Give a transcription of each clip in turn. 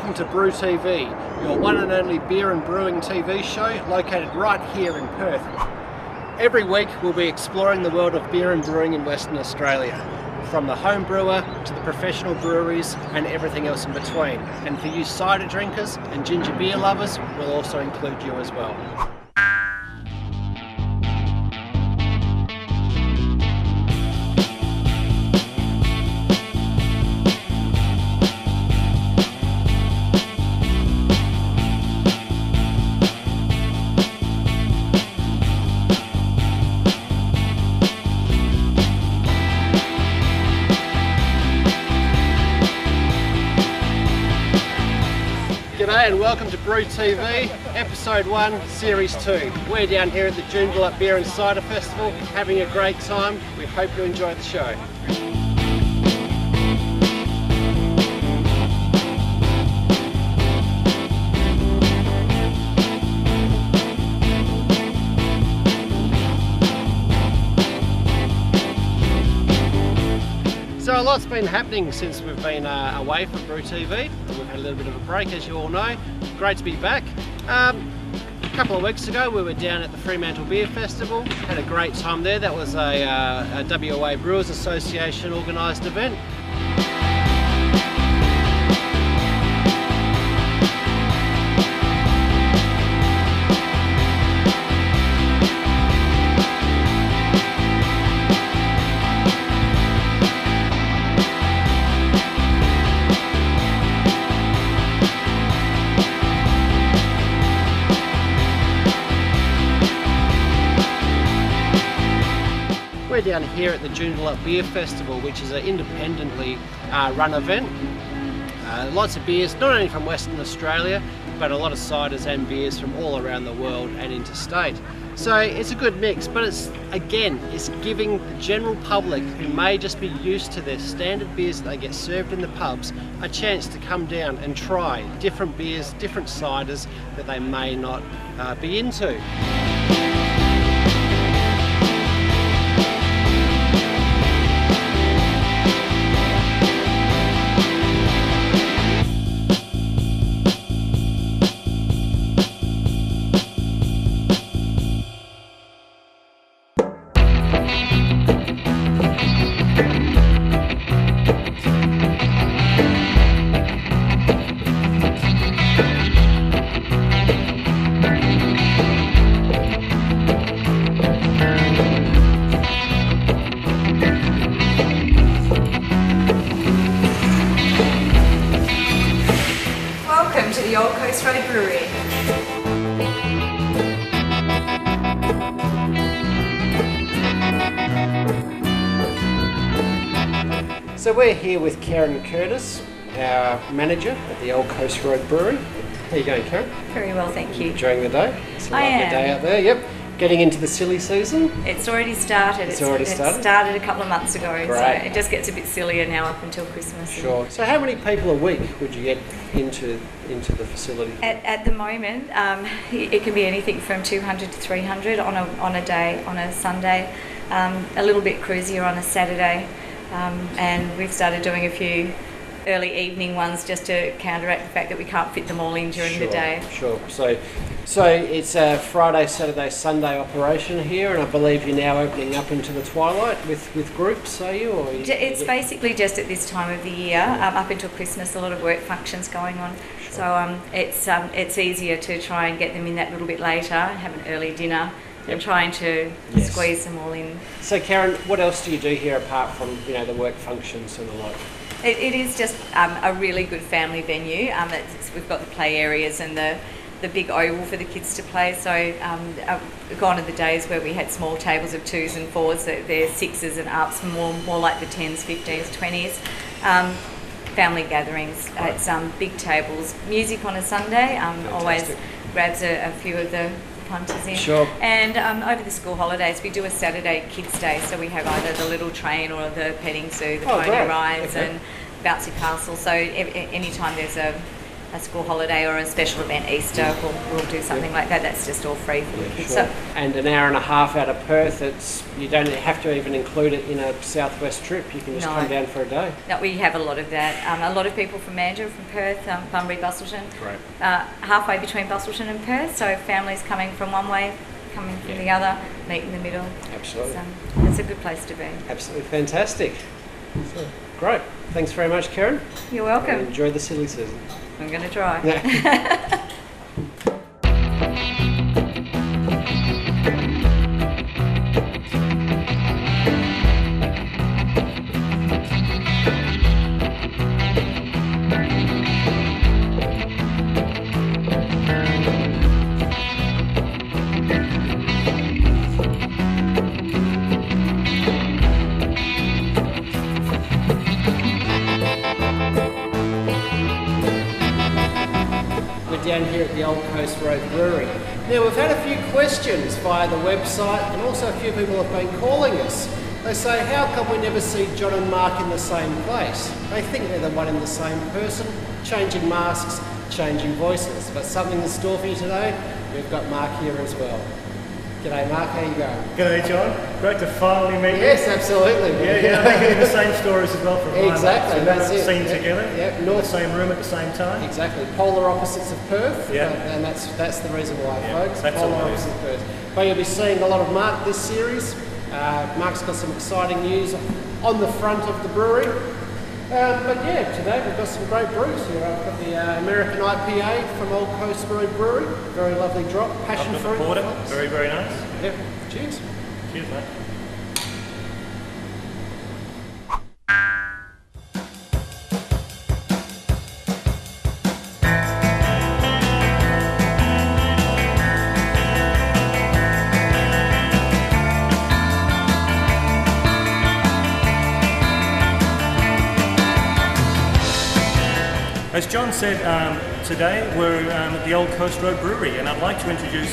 welcome to BrewTV, your one and only beer and brewing TV show located right here in Perth. Every week we'll be exploring the world of beer and brewing in Western Australia, from the home brewer to the professional breweries and everything else in between. And for you cider drinkers and ginger beer lovers, we'll also include you as well. G'day and welcome to BrewTV, Episode 1, Series 2. We're down here at the Joondalup Beer and Cider Festival having a great time. We hope you enjoy the show. So a lot's been happening since we've been away from BrewTV. We've had a little bit of a break, as you all know. Great to be back. A couple of weeks ago we were down at the Fremantle Beer Festival. Had a great time there. That was a WA Brewers Association organised event. We're down here at the Joondalup Beer Festival, which is an independently run event. Lots of beers, not only from Western Australia, but a lot of ciders and beers from all around the world and interstate. So it's a good mix, but it's giving the general public who may just be used to their standard beers that they get served in the pubs a chance to come down and try different beers, different ciders that they may not be into. Brewery. So we're here with Karen Curtis, our manager at the Old Coast Road Brewery. How are you going, Karen? Very well, thank you. Enjoying the day? It's a I lovely am. day out there, yep. Getting into the silly season. It's already started. It's already started? It started a couple of months ago, Great. so it just gets a bit sillier now up until Christmas. Sure. So how many people a week would you get into the facility? At the moment, it can be anything from 200 to 300 on a day, on a Sunday, a little bit cruisier on a Saturday, and we've started doing a few early evening ones just to counteract the fact that we can't fit them all in during the day. Sure. So it's a Friday, Saturday, Sunday operation here, and I believe you're now opening up into the twilight with groups, are you? It's basically just at this time of the year, up until Christmas, a lot of work functions going on. Sure. So it's easier to try and get them in that little bit later, have an early dinner, and trying to squeeze them all in. So Karen, what else do you do here apart from the work functions and the like? It is just a really good family venue. We've got the play areas and the big oval for the kids to play. So gone are the days where we had small tables of 2s and 4s. They're 6s and ups, more like the 10s, 15s, 20s. Family gatherings. Right. It's big tables. Music on a Sunday. Always grabs a few of the punters in. Sure. And over the school holidays, we do a Saturday kids' day. So we have either the little train or the petting zoo, the pony rides, and bouncy castle. So anytime there's a a school holiday or a special event, Easter, we'll do something like that. That's just all free for the kids. Sure. So, and an hour and a half out of Perth, you don't have to even include it in a southwest trip. You can just come down for a day. No, we have a lot of that. A lot of people from Mandurah, from Perth, Bunbury, Busselton. Right. Halfway between Busselton and Perth, so families coming from one way, coming from the other, meet in the middle. Absolutely. It's a good place to be. Absolutely fantastic. So, great. Thanks very much, Karen. You're welcome. And enjoy the silly season. I'm going to try. Down here at the Old Coast Road Brewery. Now, we've had a few questions via the website, and also a few people have been calling us. They say, how come we never see John and Mark in the same place? They think they're the one and the same person, changing masks, changing voices. But something in store for you today, we've got Mark here as well. G'day Mark, how you going? G'day John, great to finally meet you. Yes, absolutely. Yeah, I think you're in the same stories as well from exactly, that's it. Seen Yep. together, Yep. in the same room at the same time. Exactly, polar opposites of Perth, Yeah. and that's the reason why, folks. That's Polar all it opposites of Perth. But you'll be seeing a lot of Mark this series. Mark's got some exciting news on the front of the brewery. But yeah, today we've got some great brews here. I've got the American IPA from Old Coast Road Brewery. Very lovely drop, passion fruit. Porter, very, very nice. Yep, cheers. Cheers, mate. As John said, today we're at the Old Coast Road Brewery, and I'd like to introduce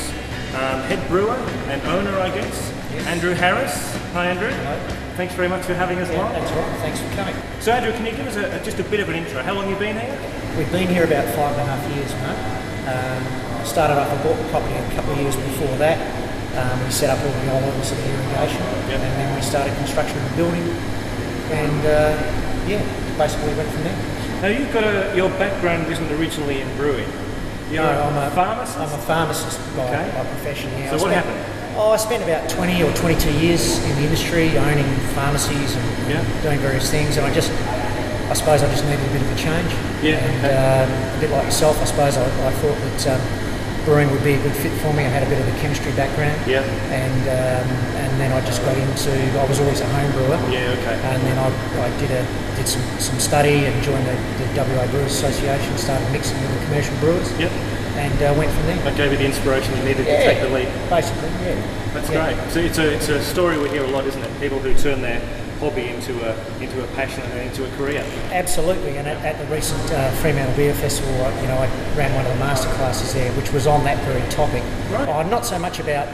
head brewer and owner, I guess, Andrew Harris. Hi, Andrew. Hello. Thanks very much for having us along. That's right. Thanks for coming. So, Andrew, can you give us just a bit of an intro? How long have you been here? We've been here about 5.5 years, mate. Started off, I bought the property a couple of years before that. We set up all the olives and the irrigation, and then we started construction of the building, and basically went from there. Now, you've got your background isn't originally in brewing. You're I'm a pharmacist? I'm a pharmacist by profession. Yeah. So what happened? I spent about 20 or 22 years in the industry, owning pharmacies and doing various things, and I suppose I just needed a bit of a change. Yeah. And a bit like yourself, I suppose I thought that brewing would be a good fit for me. I had a bit of a chemistry background. Yeah. And then I just got into, I was always a home brewer. Yeah, okay. And then I did some study and joined the WA Brewers Association, started mixing with the commercial brewers. Yep. And went from there. That gave you the inspiration you needed to take the lead. Basically, yeah. That's great. So it's a story we hear a lot, isn't it? People who turn their hobby into a passion and into a career. Absolutely, and at the recent Fremantle Beer Festival, I ran one of the master classes there, which was on that very topic. Right. Not so much about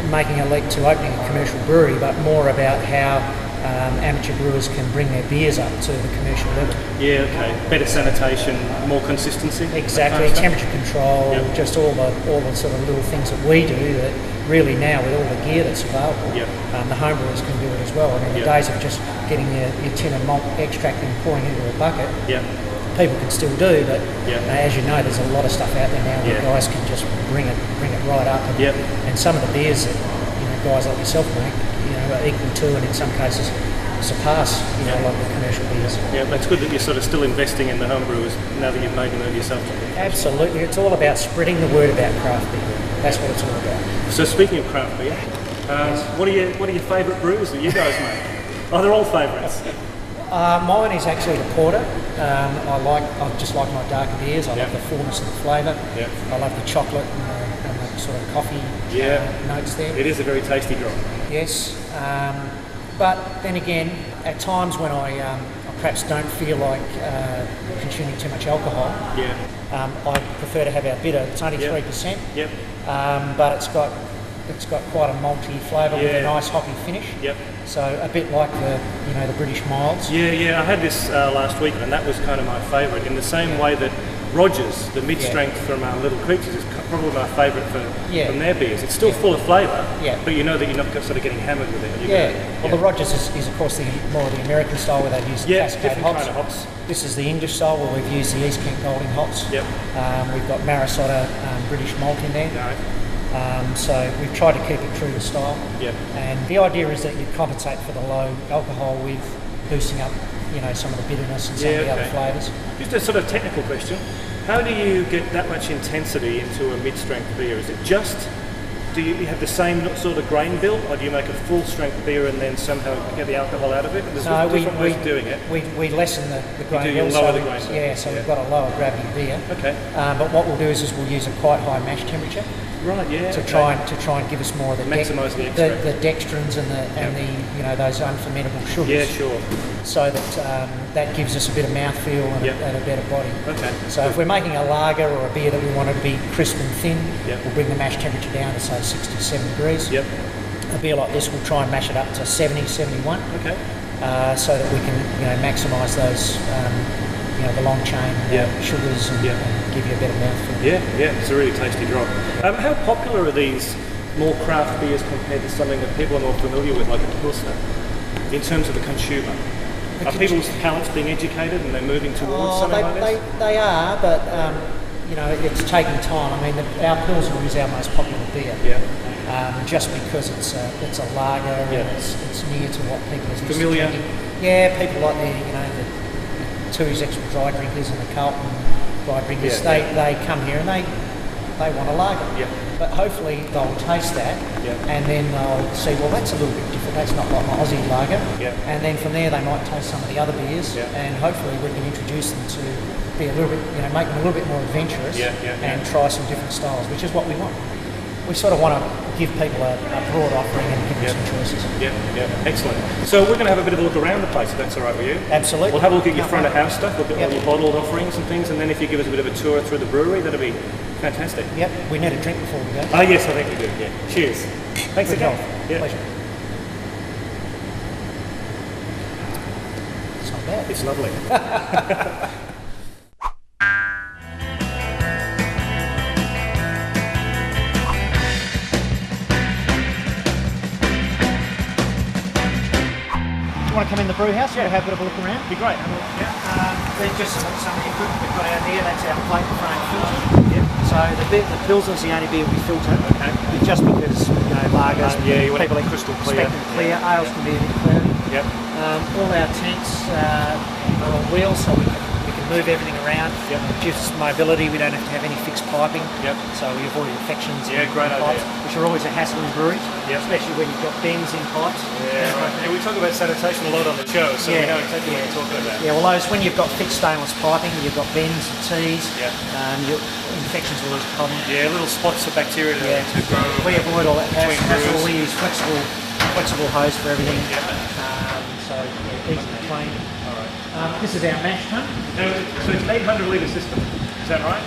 making a leap to opening a commercial brewery, but more about how amateur brewers can bring their beers up to the commercial level. Yeah, okay. Better sanitation, more consistency. Exactly, temperature control, just all the sort of little things that we do that really now with all the gear that's available, the home brewers can do it as well. I mean, the days of just getting your tin of malt extract and pouring into a bucket, people can still do, but as you know, there's a lot of stuff out there now where guys can just bring it right up. And some of the beers that guys like yourself make, are equal to, and in some cases surpass, like the commercial beers. Yeah, that's good that you're sort of still investing in the home brewers now that you've made the move yourself. Absolutely, it's all about spreading the word about craft beer. That's what it's all about. So speaking of craft beer, what are your favourite brews that you guys make? Oh, they're all favourites. Mine is actually the porter. I just like my darker beers. I love the fullness of the flavour. I love the chocolate and the sort of coffee notes there. It is a very tasty drop. Yes, but then again, at times when I perhaps don't feel like consuming too much alcohol, I prefer to have our bitter. It's only 3%, but it's got quite a malty flavour with a nice hoppy finish. So a bit like the British milds. Yeah, I had this last week, and that was kind of my favourite. In the same way that Rogers, the mid-strength from Little Creatures, is probably my favourite from their beers. It's still full of flavour, but you know that you're not sort of getting hammered with it. Well, the Rogers is of course more the American style where they've used Cascade hops. Kind of hops. This is the English style where we've used the East Kent Golding hops. Yep. We've got Marisota British malt in there. No. So we've tried to keep it true to style. Yep. And the idea is that you compensate for the low alcohol with boosting up, some of the bitterness and some of the other flavours. Just a sort of technical question. How do you get that much intensity into a mid-strength beer? Is it just, do you have the same sort of grain build, or do you make a full-strength beer and then somehow get the alcohol out of it? There's different ways of doing it. We lessen the grain build. Lower the grain build. Yeah, so we've got a lower gravity beer. Okay. But what we'll do is we'll use a quite high mash temperature. Right, yeah. To try and give us more of the maximise the extract. The dextrins and the those unfermentable sugars. Yeah, sure. So that that gives us a bit of mouthfeel and a better body. Okay. So if we're making a lager or a beer that we want it to be crisp and thin, we'll bring the mash temperature down to say 67 degrees. Yep. A beer like this, we'll try and mash it up to 70, 71. Okay. So that we can maximise those the long chain sugars and give you a better mouthfeel. Yeah, it's a really tasty drop. How popular are these more craft beers compared to something that people are more familiar with, like a Pilsner, in terms of the consumer? Are people's palates being educated and they're moving towards something like this? They are, but it's taking time. I mean, our Pilsner is our most popular beer. Just because it's a lager and it's near to what people are familiar. Yeah, people like the Two's extra dry drinkers and the Carlton dry drinkers. They come here and they want a lager. But hopefully they'll taste that and then they'll see, well, that's a little bit different. That's not like my Aussie lager. And then from there they might taste some of the other beers and hopefully we can introduce them to be a little bit, make them a little bit more adventurous and try some different styles, which is what we want. We sort of want to give people a broad offering and give them some choices. Excellent. So we're going to have a bit of a look around the place, if that's all right with you. Absolutely. We'll have a look at your front of house stuff, look at all your bottled offerings and things, and then if you give us a bit of a tour through the brewery, that'll be fantastic. Yep, we need a drink before we go. Oh yes, I think we do, Cheers. Thanks again. Pleasure. It's not bad. It's lovely. Want to come in the brew house? We'll have a bit of a look around. Be great. There's just some input we've got out here. That's our plate frame filter. So the Pilsner's the only beer we filter. Just because lagers, people are crystal clear. Clear. Ales can be a bit cloudy. All our tanks are on wheels, so we can move everything around. It gives us mobility. We don't have to have any fixed piping. So we avoid infections in pipes, which are always a hassle in breweries, especially when you've got bends in pipes. We talk about sanitation a lot on the show, so we know exactly what you're talking about. Well, when you've got fixed stainless piping, you've got bends and tees, your infections are always a problem. Little spots of bacteria to grow. We avoid all that hassle. We use flexible hose for everything. So easy to clean. This is our mash tun. So it's an 800 litre system, is that right?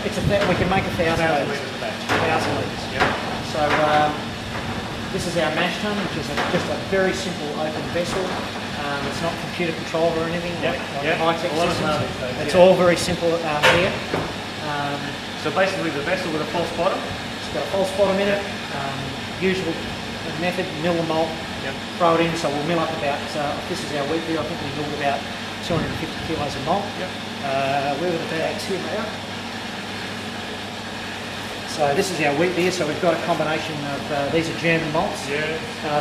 We can make 1,000 litres. 1,000 litres. So this is our mash tun, which is just a very simple open vessel. It's not computer controlled or anything like high-tech systems. It's all very simple here. So basically the vessel with a false bottom? It's got a false bottom in it. Usual method, mill the malt, throw it in. So we'll mill up about, this is our wheat beer, I think we milled about 250 kilos of malt. We're with about 2 now. So this is our wheat beer. So we've got a combination of these are German malts.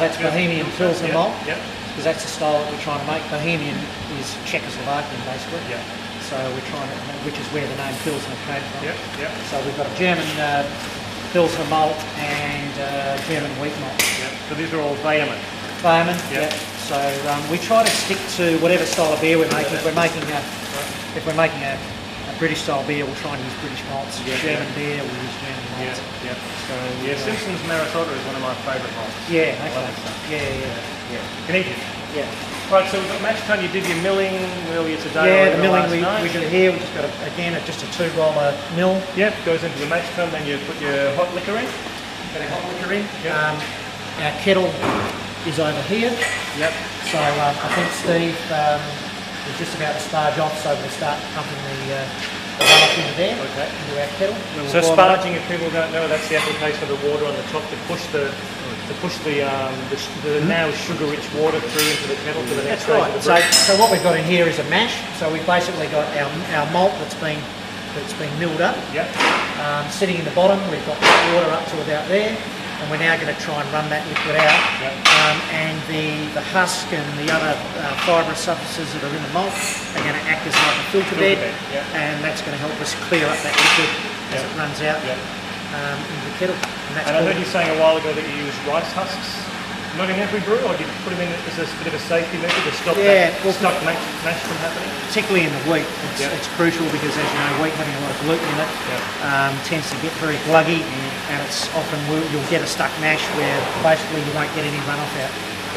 That's Bohemian Pilsner malt. Because that's the style that we're trying to make. Bohemian is Czechoslovakian basically. So we're trying to, which is where the name Pilsner came from. So we've got a German Pilsner malt and German wheat malt. So these are all Vehement. So we try to stick to whatever style of beer we're making. If we're making a British style beer, we'll try and use British malts. German beer, we'll use German malts. So Simpson's Marisota is one of my favourite malts. Canadian. Right, so we've got mash tun. You did your milling earlier today. The milling we do here. We've just got just a 2-roller mill. Goes into the mash tun. Then you put your hot liquor in. Got our hot liquor in. Our kettle is over here. So I think Steve is just about to sparge off, so we'll start pumping the runner into there, Okay. into our kettle. We'll So boil it up. sparging, if people don't know, that's the application of the water on the top to push the now sugar-rich water through into the kettle for the next That's right. stage of the brew. So what we've got in here is a mash. So we've basically got our malt that's been milled up. Yep. Sitting in the bottom, we've got water up to about there, and we're now going to try and run that liquid out. Yep. And the husk and the other fibrous substances that are in the malt are going to act as like a filter bed, Yep. and that's going to help us clear up that liquid as it runs out Yep. Into the kettle. And I heard you saying a while ago that you use rice husks. Not in every brew, or do you put them in as a bit of a safety measure to stop stop mash from happening? Particularly in the wheat, Yep. it's crucial because, as you know, wheat having a lot of gluten in it tends to get very gluggy, and it's often you'll get a stuck mash where basically you won't get any runoff out.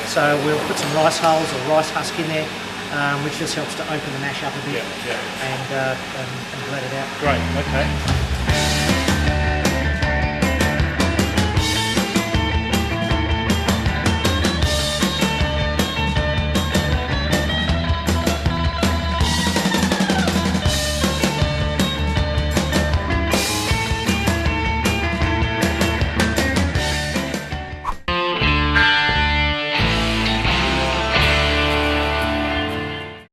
So we'll put some rice hulls or rice husk in there, which just helps to open the mash up a bit and let it out. Great. Okay.